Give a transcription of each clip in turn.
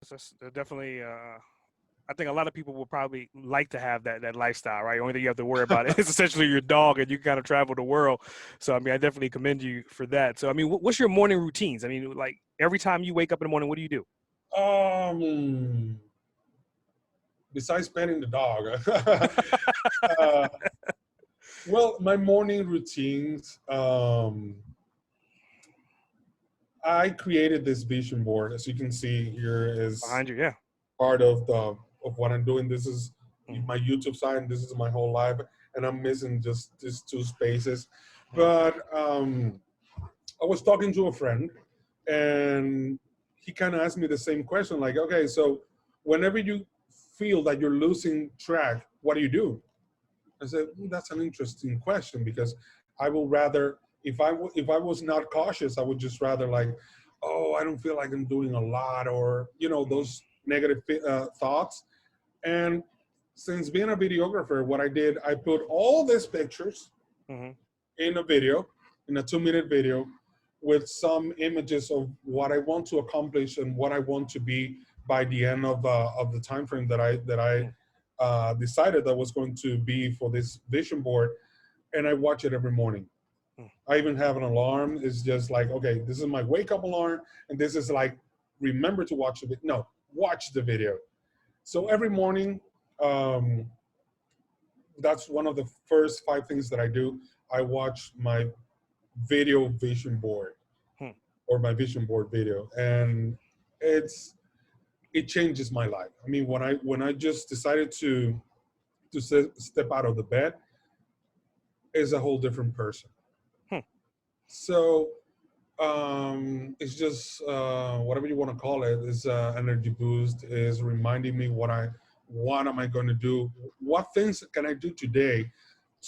That's definitely. I think a lot of people will probably like to have that lifestyle, right? Only thing you have to worry about is essentially your dog, and you can kind of travel the world. So I mean, I definitely commend you for that. So I mean, what's your morning routines? I mean, like every time you wake up in the morning, what do you do? Um, Besides petting the dog, uh, well, my morning routines. I created this vision board, as you can see here, is Behind you, yeah. part of the of what I'm doing. This is Mm-hmm. my YouTube side, and this is my whole life, and I'm missing just these two spaces. Mm-hmm. But I was talking to a friend, and he kind of asked me the same question, like, okay, so whenever you feel that you're losing track, what do you do? I said, that's an interesting question because I will rather, if I was not cautious, I would just rather like, oh, I don't feel like I'm doing a lot, or those negative thoughts. And since being a videographer, what I did, I put all these pictures Mm-hmm. in a video, in a 2-minute video, with some images of what I want to accomplish and what I want to be by the end of the time frame that I decided that was going to be for this vision board. And I watch it every morning. I even have an alarm. It's just like, okay, this is my wake up alarm, and this is like, remember to watch the video. No, watch the video. So every morning, um, that's one of the first 5 things that I do. I watch my video vision board, Hmm. or my vision board video, and it changes my life. I mean, when I just decided to step out of the bed, is a whole different person. Hmm. So it's just whatever you want to call it, is energy boost, is reminding me what am I going to do, what things can I do today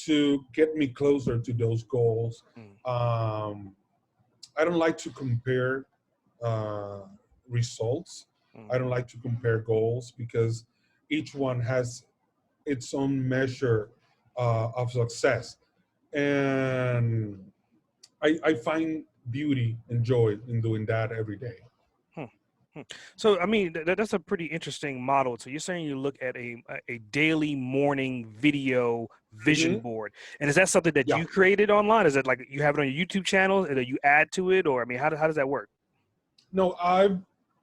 to get me closer to those goals. Hmm. um, I don't like to compare uh, results. Hmm. I don't like to compare goals because each one has its own measure of success. And I find beauty and joy in doing that every day. Hmm. Hmm. So, I mean, that's a pretty interesting model. So, you're saying you look at a daily morning video vision Hmm. board, and is that something that Yeah. you created online? Is it like you have it on your YouTube channel, and then you add to it, or I mean, how does that work? No,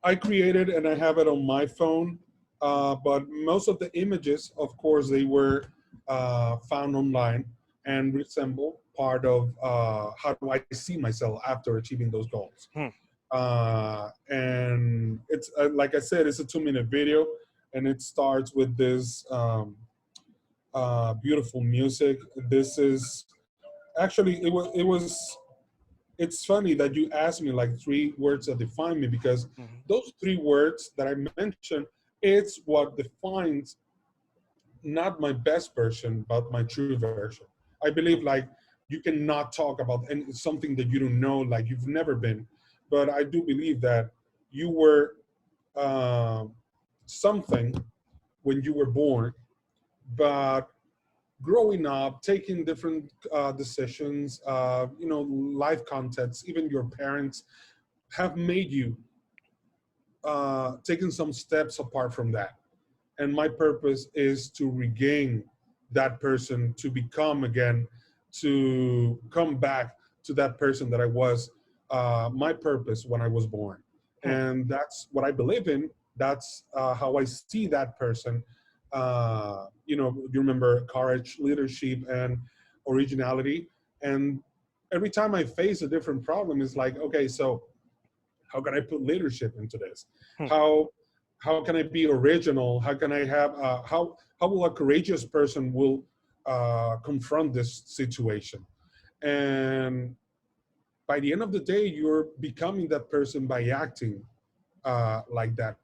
I created and I have it on my phone, but most of the images, of course, they were found online and resemble part of how do I see myself after achieving those goals. Hmm. And it's like I said, it's a 2-minute video, and it starts with this beautiful music. This is actually it's funny that you asked me like 3 words that define me, because Hmm. those 3 words that I mentioned, it's what defines not my best version, but my true version. I believe like you cannot talk about something that you don't know, like you've never been. But I do believe that you were uh, something when you were born, but growing up, taking different decisions, life contexts, even your parents have made you taking some steps apart from that. And my purpose is to regain that person, to become again, to come back to that person that I was, my purpose when I was born. Hmm. And that's what I believe in. That's how I see that person. You remember courage, leadership, and originality. And every time I face a different problem, it's like, okay, so how can I put leadership into this? Hmm. How can I be original? How can I have how will a courageous person will confront this situation? And by the end of the day, you're becoming that person by acting like that.